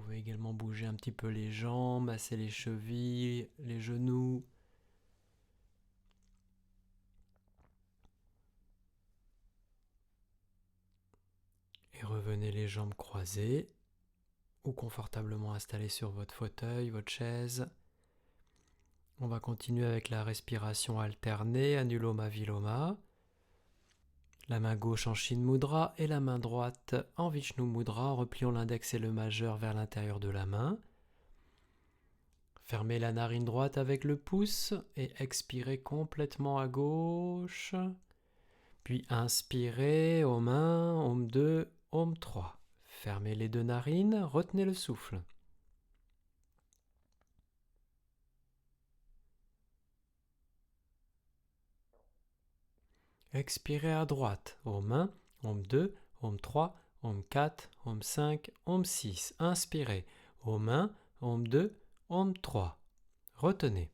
pouvez également bouger un petit peu les jambes, masser les chevilles, les genoux. Et revenez les jambes croisées ou confortablement installées sur votre fauteuil, votre chaise. On va continuer avec la respiration alternée, Anuloma Viloma. La main gauche en Shin Mudra et la main droite en Vishnu Mudra en repliant l'index et le majeur vers l'intérieur de la main. Fermez la narine droite avec le pouce et expirez complètement à gauche. Puis inspirez, Om 1, Om 2, Om 3. Fermez les deux narines, retenez le souffle. Expirez à droite, Om 1, Om 2, Om 3, Om 4, Om 5, Om 6. Inspirez, Om 1, Om 2, Om 3. Retenez.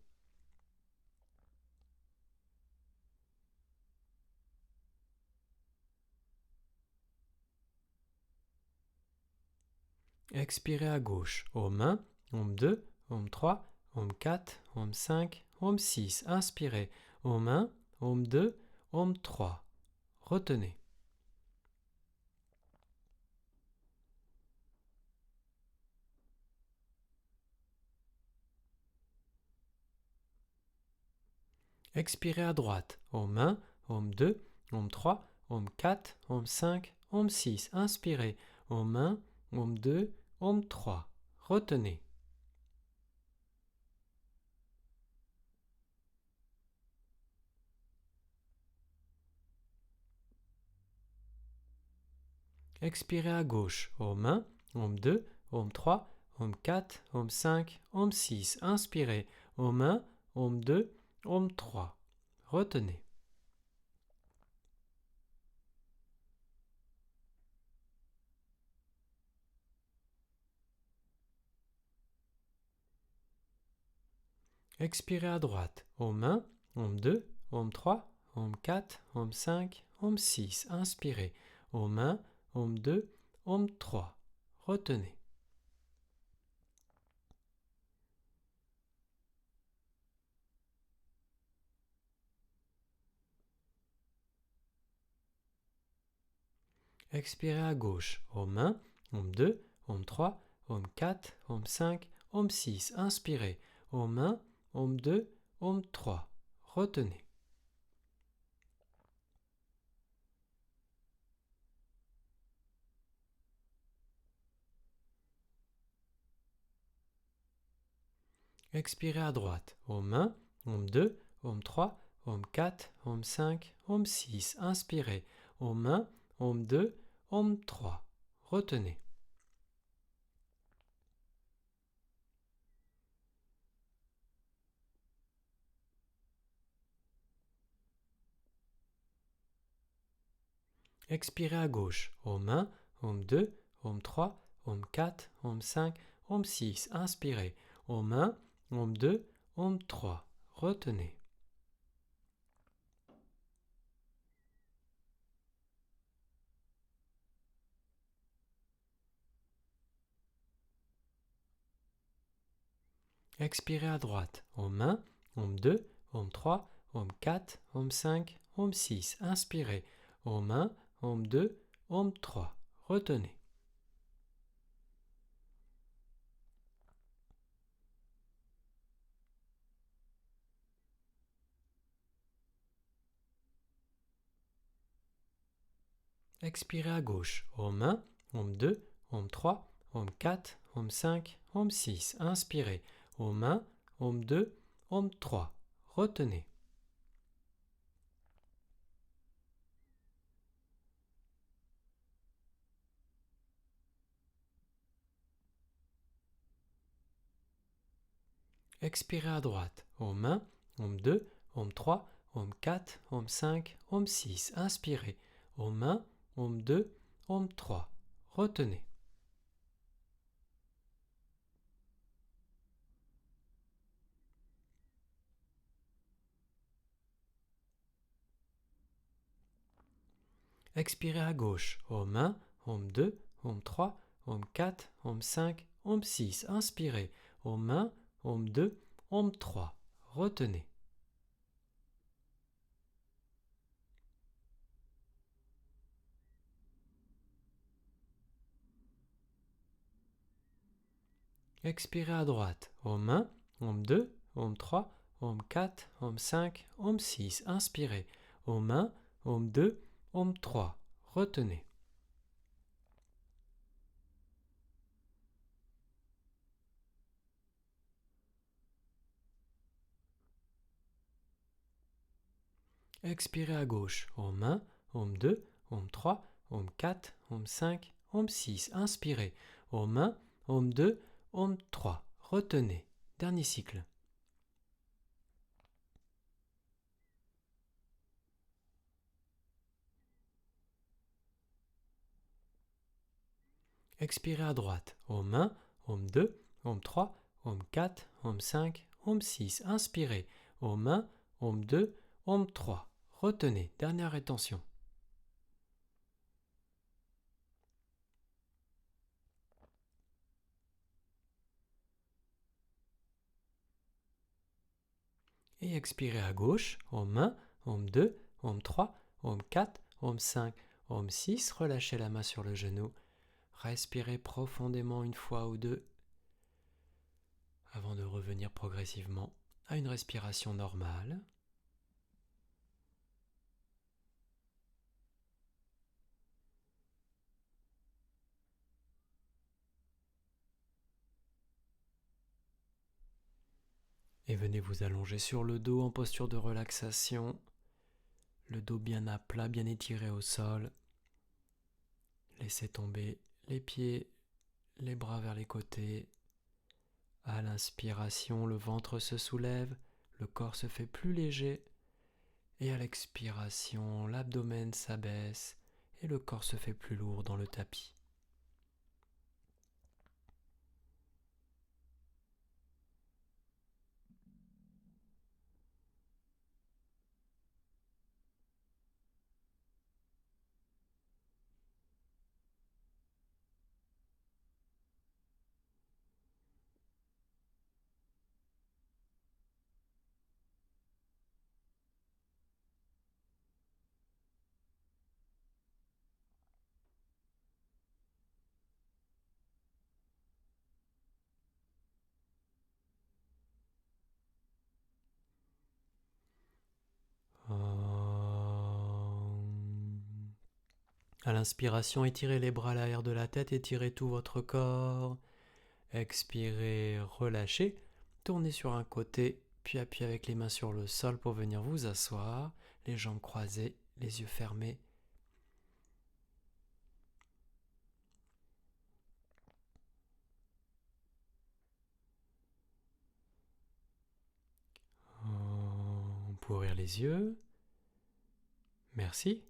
Expirez à gauche, Om 1, Om 2, Om 3, Om 4, Om 5, Om 6. Inspirez, Om 1, Om 2, Om 3. Retenez. Expirez à droite, Om 1, Om 2, Om 3, Om 4, Om 5, Om 6. Inspirez, Om 1, Om 2, Om 3. Retenez. Expirez à gauche, Om 1, Om 2, Om 3, Om 4, Om 5, Om 6. Inspirez, Om 1, Om 2, Om 3. Retenez. Expirez à droite, Om 1, Om 2, Om 3, Om 4, Om 5, Om 6. Inspirez, Om 1, Om 2, Om 3. Retenez. Expirez à gauche, Om 1, Om 2, Om 3, Om 4, Om 5, Om 6. Inspirez, Om 1, Om 2, Om 3. Retenez. Expirez à droite, Om 1, Om 2, Om 3, Om 4, Om 5, Om 6. Inspirez, Om 1, Om 2, Om 3. Retenez. Expirez à gauche, Om 1, Om 2, Om 3, Om 4, Om 5, Om 6. Inspirez, Om 1, Om 2, Om 3. Retenez. Expirez à droite, Om 1, Om 2, Om 3, Om 4, Om 5, Om 6. Inspirez, Om 1, Om 2, Om 3. Retenez. Expirez à gauche, Om 1, Om 2, Om 3, Om 4, Om 5, Om 6. Inspirez, Om 1, Om 2, Om 3. Retenez. Expirez à droite, Om 1, Om 2, Om 3, Om 4, Om 5, Om 6. Inspirez, Om 1, Om 2, Om 3. Retenez. Expirez à gauche, Om 1, Om 2, Om 3, Om 4, Om 5, Om 6. Inspirez. Om 1, Om 2, Om 3. Retenez. Expirez à droite. Om 1, Om 2, Om 3, Om 4, Om 5, Om 6. Inspirez. Om 1, Om 2, Om 3. Retenez. Expirez à gauche. Om 1, Om 2, Om 3, Om 4, Om 5, Om 6. Inspirez. Om 1, Om 2, Om 3. Retenez. Dernier cycle. Expirez à droite. Om 1, Om 2, Om 3, Om 4, Om 5, Om 6. Inspirez. Om 1, Om 2, Om 3. Retenez. Dernière rétention. Et expirez à gauche. Om 1, Om 2, Om 3, Om 4, Om 5, Om 6. Relâchez la main sur le genou. Respirez profondément une fois ou deux avant de revenir progressivement à une respiration normale. Et venez vous allonger sur le dos en posture de relaxation. Le dos bien à plat, bien étiré au sol. Laissez tomber les pieds, les bras vers les côtés. À l'inspiration, le ventre se soulève, le corps se fait plus léger. Et à l'expiration, l'abdomen s'abaisse et le corps se fait plus lourd dans le tapis. À l'inspiration, étirez les bras à l'arrière de la tête, étirez tout votre corps. Expirez, relâchez. Tournez sur un côté, puis appuyez avec les mains sur le sol pour venir vous asseoir, les jambes croisées, les yeux fermés. On peut ouvrir les yeux. Merci.